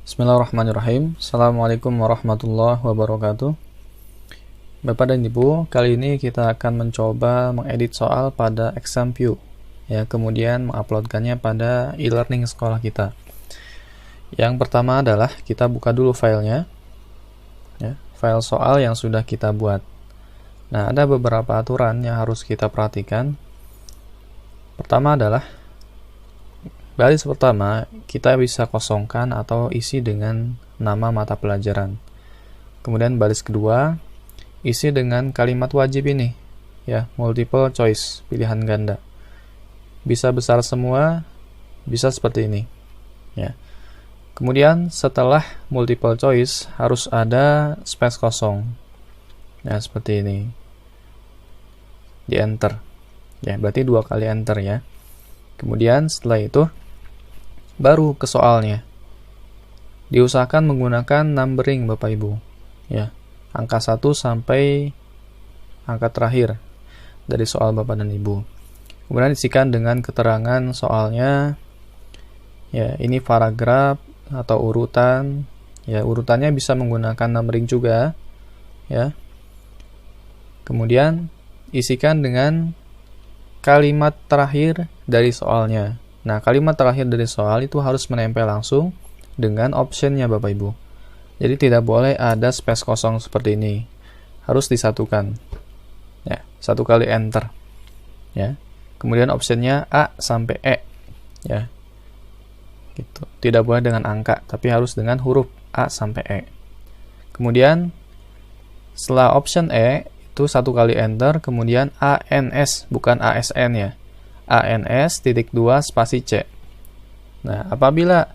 Bismillahirrahmanirrahim. Assalamualaikum warahmatullahi wabarakatuh. Bapak dan Ibu, kali ini kita akan mencoba mengedit soal pada ExamView, ya, kemudian menguploadkannya pada e-learning sekolah kita. Yang pertama adalah kita buka dulu filenya, ya, file soal yang sudah kita buat. Nah, ada beberapa aturan yang harus kita perhatikan. Pertama adalah baris pertama kita bisa kosongkan atau isi dengan nama mata pelajaran. Kemudian baris kedua isi dengan kalimat wajib ini, ya, multiple choice, pilihan ganda. Bisa besar semua, bisa seperti ini, ya. Kemudian setelah multiple choice harus ada space kosong, ya, seperti ini. Di enter, ya, berarti 2 kali enter, ya. Kemudian setelah itu baru ke soalnya. Diusahakan menggunakan numbering Bapak Ibu, ya. Angka 1 sampai angka terakhir dari soal Bapak dan Ibu. Kemudian isikan dengan keterangan soalnya. Ya, ini paragraf atau urutan. Ya, urutannya bisa menggunakan numbering juga, ya. Kemudian isikan dengan kalimat terakhir dari soalnya. Nah, kalimat terakhir dari soal itu harus menempel langsung dengan optionnya Bapak Ibu. Jadi tidak boleh ada space kosong seperti ini. Harus disatukan. Ya, 1 kali enter. Ya. Kemudian optionnya A sampai E. Ya. Gitu. Tidak boleh dengan angka, tapi harus dengan huruf A sampai E. Kemudian setelah option E itu 1 kali enter, kemudian ANS, bukan ASN, ya. ANS.2 spasi C. Nah, apabila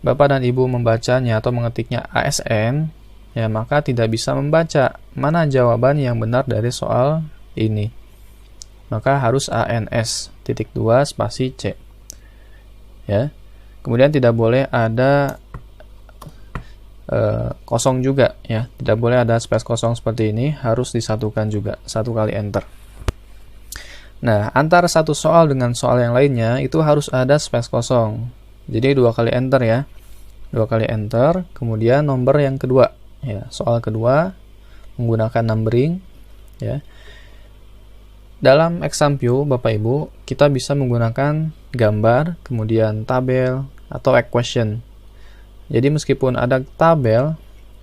Bapak dan Ibu membacanya atau mengetiknya ASN, ya, maka tidak bisa membaca mana jawaban yang benar dari soal ini. Maka harus ANS.2 spasi C. Ya. Kemudian tidak boleh ada kosong juga, ya. Tidak boleh ada space kosong seperti ini, harus disatukan juga, 1 kali enter. Nah, antara satu soal dengan soal yang lainnya itu harus ada space kosong. Jadi 2 kali enter, ya. 2 kali enter, kemudian nomor yang kedua, ya. Soal kedua menggunakan numbering, ya. Dalam ExamView Bapak Ibu, kita bisa menggunakan gambar, kemudian tabel atau equation. Jadi meskipun ada tabel,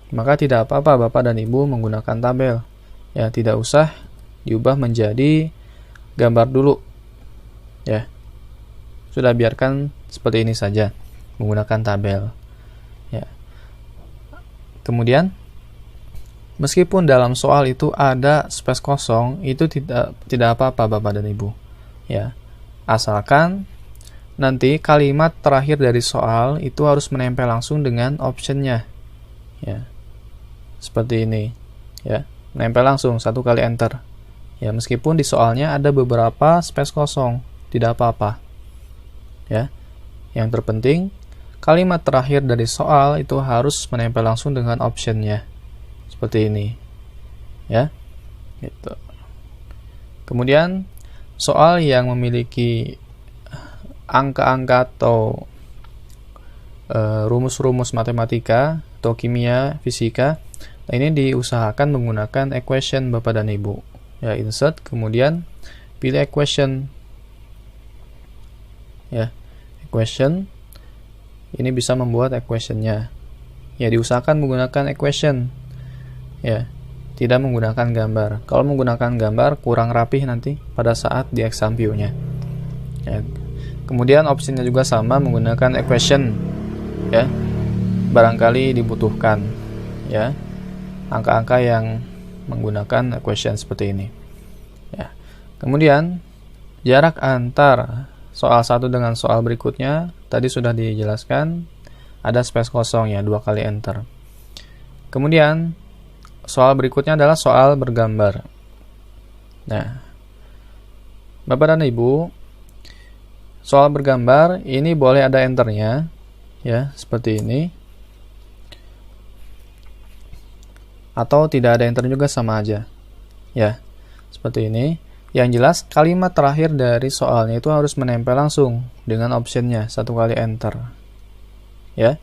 maka tidak apa-apa Bapak dan Ibu menggunakan tabel. Ya, tidak usah diubah menjadi gambar dulu, ya. Sudah, biarkan seperti ini saja menggunakan tabel, ya. Kemudian meskipun dalam soal itu ada space kosong, itu tidak apa-apa Bapak dan Ibu, ya. Asalkan nanti kalimat terakhir dari soal itu harus menempel langsung dengan optionnya, ya. Seperti ini, ya. Menempel langsung, 1 kali enter. Ya, meskipun di soalnya ada beberapa space kosong, tidak apa-apa. Ya. Yang terpenting kalimat terakhir dari soal itu harus menempel langsung dengan optionnya. Seperti ini. Ya. Gitu. Kemudian soal yang memiliki angka-angka atau rumus-rumus matematika atau kimia, fisika, nah ini diusahakan menggunakan equation Bapak dan Ibu. Ya, insert, kemudian pilih equation, ya, equation. Ini bisa membuat equationnya, ya. Diusahakan menggunakan equation, ya, tidak menggunakan gambar. Kalau menggunakan gambar kurang rapih nanti pada saat di ExamView-nya, ya. Kemudian opsinya juga sama, menggunakan equation, ya, barangkali dibutuhkan, ya, angka-angka yang menggunakan equation seperti ini, ya. Kemudian jarak antar soal satu dengan soal berikutnya tadi sudah dijelaskan, ada space kosong, ya, 2 kali enter. Kemudian soal berikutnya adalah soal bergambar. Nah, Bapak dan Ibu, soal bergambar ini boleh ada enternya, ya, seperti ini. Atau tidak ada enter juga, sama aja, ya, seperti ini. Yang jelas kalimat terakhir dari soalnya itu harus menempel langsung dengan optionnya, 1 kali enter, ya.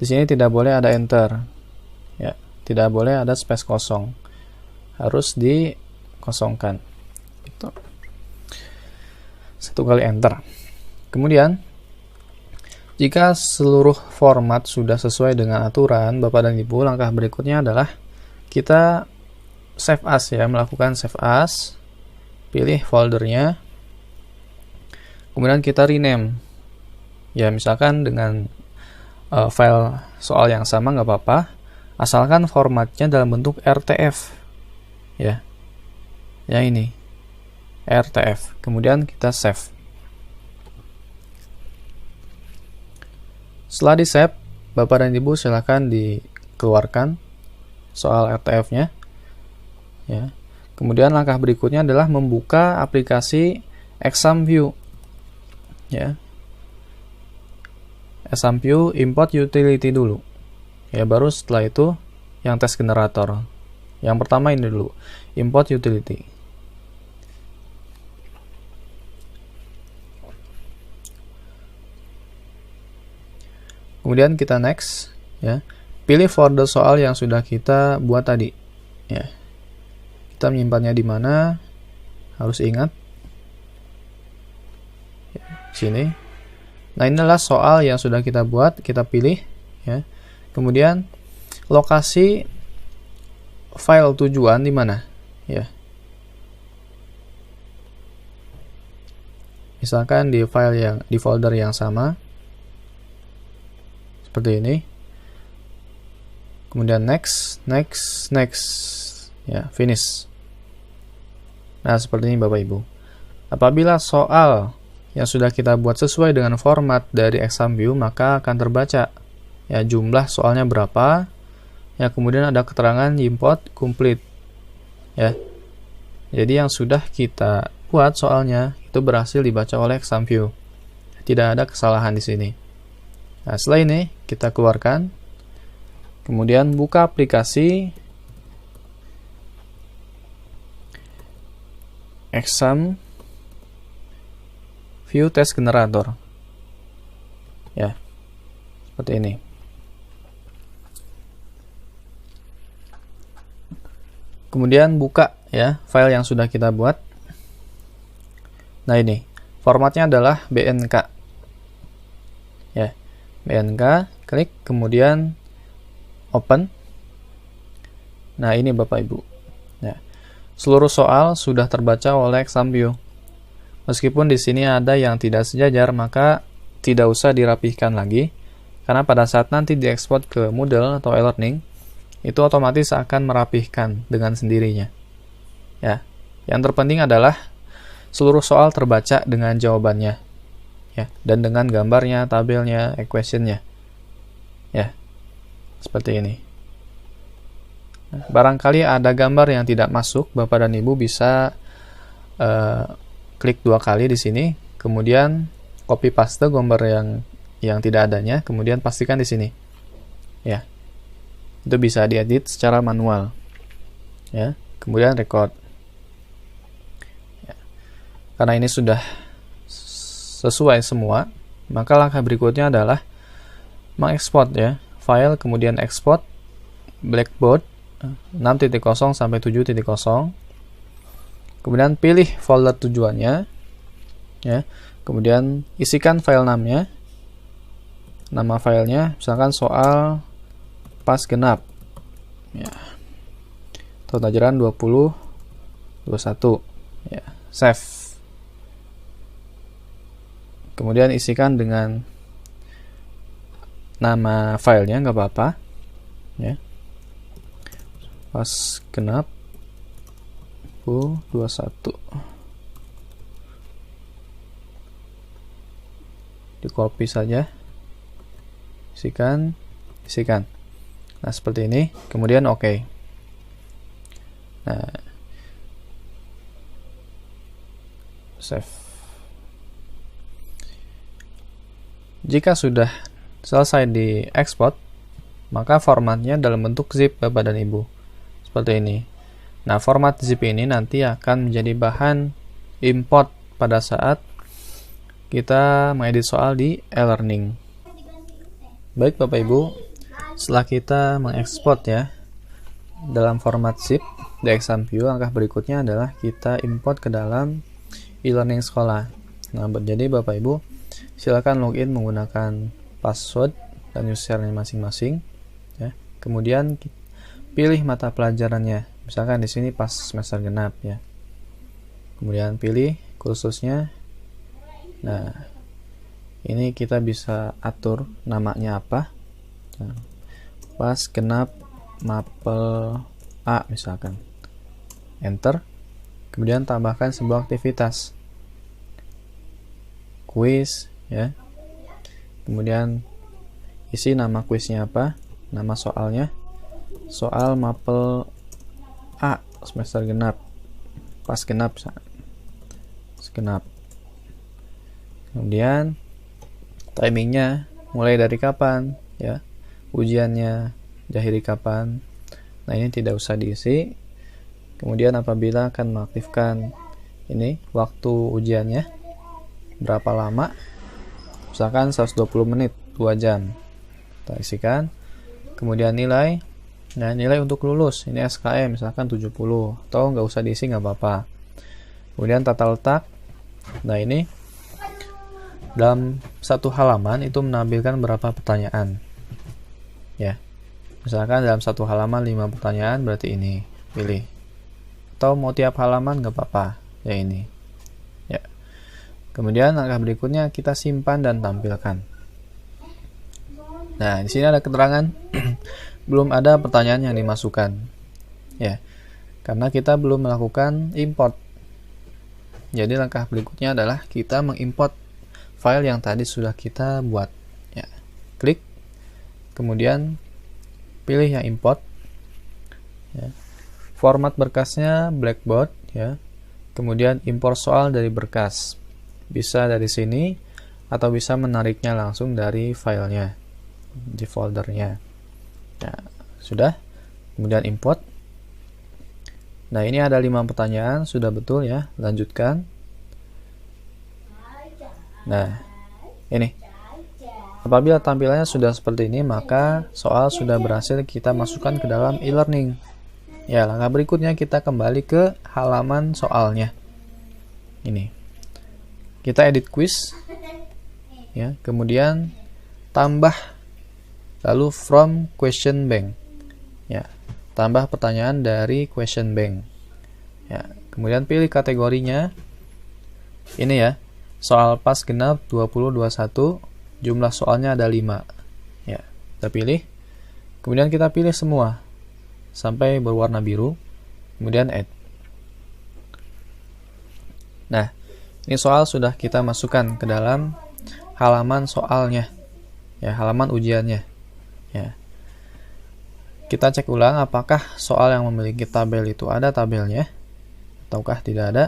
Di sini tidak boleh ada enter. Ya, tidak boleh ada space kosong. Harus dikosongkan. Gitu. 1 kali enter. Kemudian jika seluruh format sudah sesuai dengan aturan, Bapak dan Ibu, langkah berikutnya adalah kita save as ya, melakukan save as, pilih foldernya, kemudian kita rename. Ya, misalkan dengan file soal yang sama nggak apa-apa, asalkan formatnya dalam bentuk RTF. Ya. Ya ini. RTF. Kemudian kita save. Setelah di save, Bapak dan Ibu silakan dikeluarkan soal RTF-nya. Ya. Kemudian langkah berikutnya adalah membuka aplikasi ExamView. Ya. ExamView import utility dulu. Ya, baru setelah itu yang test generator. Yang pertama ini dulu, import utility. Kemudian kita next, ya. Pilih folder soal yang sudah kita buat tadi, ya. Kita menyimpannya di mana? Harus ingat. Ya, sini. Nah, inilah soal yang sudah kita buat, kita pilih, ya. Kemudian lokasi file tujuan di mana, ya. Misalkan di folder yang sama. Seperti ini. Kemudian next. Ya, finish. Nah, seperti ini Bapak Ibu. Apabila soal yang sudah kita buat sesuai dengan format dari ExamView, maka akan terbaca ya jumlah soalnya berapa. Ya, kemudian ada keterangan import complete. Ya. Jadi yang sudah kita buat soalnya itu berhasil dibaca oleh ExamView. Tidak ada kesalahan di sini. Nah, setelah ini kita keluarkan, kemudian buka aplikasi ExamView Test Generator. Ya, seperti ini. Kemudian buka ya file yang sudah kita buat. Nah, ini formatnya adalah BNK. Ya. BNK, klik, kemudian open. Nah, ini Bapak Ibu. Ya. Seluruh soal sudah terbaca oleh ExamView. Meskipun di sini ada yang tidak sejajar, maka tidak usah dirapihkan lagi, karena pada saat nanti diekspor ke Moodle atau e-learning, itu otomatis akan merapihkan dengan sendirinya. Ya. Yang terpenting adalah seluruh soal terbaca dengan jawabannya. Ya, dan dengan gambarnya, tabelnya, equationnya. Ya, seperti ini. Nah, barangkali ada gambar yang tidak masuk, Bapak dan Ibu bisa klik 2 kali di sini, kemudian copy paste gambar yang tidak adanya, kemudian pastikan di sini. Ya, itu bisa diedit secara manual. Ya, kemudian record. Ya. Karena ini sudah sesuai semua, maka langkah berikutnya adalah mengekspor ya file, kemudian ekspor Blackboard 6.0 sampai 7.0. Kemudian pilih folder tujuannya, ya. Kemudian isikan file namanya, nama filenya, misalkan soal pas genap, ya. Tahun ajaran 2021, ya. Save. Kemudian isikan dengan nama filenya, nggak apa-apa, ya. Pas genap 2021. Di copy saja, isikan. Nah, seperti ini. Kemudian oke. Nah, save. Jika sudah selesai diekspor, maka formatnya dalam bentuk zip Bapak dan Ibu. Seperti ini. Nah, format zip ini nanti akan menjadi bahan import pada saat kita mengedit soal di e-learning. Baik Bapak Ibu, Setelah kita mengekspor ya dalam format zip di ExamView, langkah berikutnya adalah kita import ke dalam e-learning sekolah. Nah, jadi Bapak Ibu silakan login menggunakan password dan username masing-masing ya. Kemudian pilih mata pelajarannya. Misalkan di sini pas semester genap ya. Kemudian pilih kursusnya. Nah, ini kita bisa atur namanya apa. Nah, pas genap mapel A misalkan. Enter. Kemudian tambahkan sebuah aktivitas. Kuis ya. Kemudian isi nama kuisnya apa, nama soalnya, soal mapel A semester genap, pas genap, segenap. Kemudian timingnya mulai dari kapan ya, ujiannya diakhiri kapan. Nah, ini tidak usah diisi. Kemudian apabila akan mengaktifkan ini waktu ujiannya berapa lama, misalkan 120 menit, 2 jam kita isikan. Kemudian nilai, nah nilai untuk lulus ini SKM misalkan 70, atau nggak usah diisi nggak apa-apa. Kemudian tata letak, nah ini dalam satu halaman itu menampilkan berapa pertanyaan ya. Misalkan dalam satu halaman 5 pertanyaan, berarti ini pilih, atau mau tiap halaman nggak apa-apa ya, ini ya. Kemudian langkah berikutnya kita simpan dan tampilkan. Nah, di sini ada keterangan belum ada pertanyaan yang dimasukkan ya, karena kita belum melakukan import. Jadi langkah berikutnya adalah kita mengimport file yang tadi sudah kita buat ya. Klik, kemudian pilih yang import ya. Format berkasnya Blackboard ya. Kemudian import soal dari berkas, bisa dari sini atau bisa menariknya langsung dari filenya di foldernya. Nah, sudah. Kemudian import. Nah, ini ada 5 pertanyaan, sudah betul ya. Lanjutkan. Nah, ini. Apabila tampilannya sudah seperti ini, maka soal sudah berhasil kita masukkan ke dalam e-learning. Ya, langkah berikutnya kita kembali ke halaman soalnya. Ini. Kita edit quiz. Ya, kemudian tambah, lalu from question bank ya, tambah pertanyaan dari question bank ya. Kemudian pilih kategorinya, ini ya, soal pas genap 2021, jumlah soalnya ada 5 ya, kita pilih. Kemudian kita pilih semua sampai berwarna biru, kemudian add. Nah, ini soal sudah kita masukkan ke dalam halaman soalnya ya, halaman ujiannya ya. Kita cek ulang apakah soal yang memiliki tabel itu ada tabelnya ataukah tidak ada.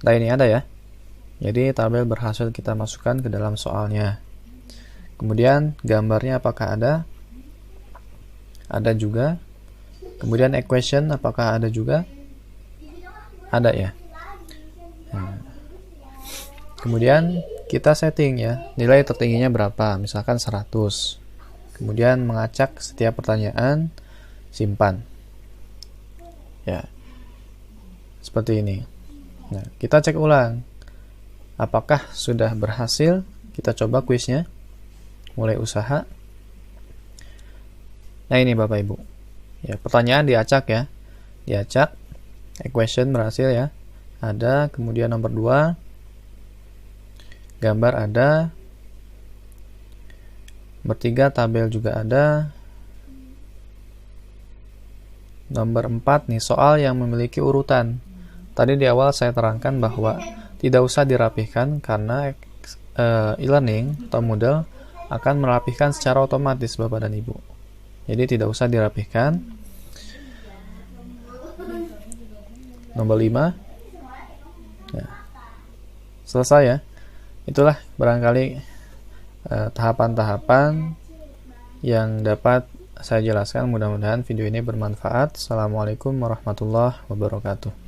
Nah, ini ada ya. Jadi tabel berhasil kita masukkan ke dalam soalnya. Kemudian gambarnya apakah ada? Ada juga. Kemudian equation apakah ada juga? Ada ya. Nah, kemudian kita setting ya, nilai tertingginya berapa, misalkan 100. Kemudian mengacak setiap pertanyaan, simpan ya, seperti ini. Nah, kita cek ulang apakah sudah berhasil. Kita coba kuisnya, mulai usaha. Nah, ini Bapak Ibu ya, pertanyaan diacak ya, diacak, equation berhasil ya, ada. Kemudian nomor 2, gambar ada. Nomor 3, tabel juga ada. Nomor 4 nih, soal yang memiliki urutan. Tadi di awal saya terangkan bahwa tidak usah dirapihkan karena e-learning atau Moodle akan merapihkan secara otomatis Bapak dan Ibu. Jadi tidak usah dirapihkan. Nomor 5 ya, selesai ya. Itulah barangkali tahapan-tahapan yang dapat saya jelaskan. Mudah-mudahan video ini bermanfaat. Assalamualaikum warahmatullahi wabarakatuh.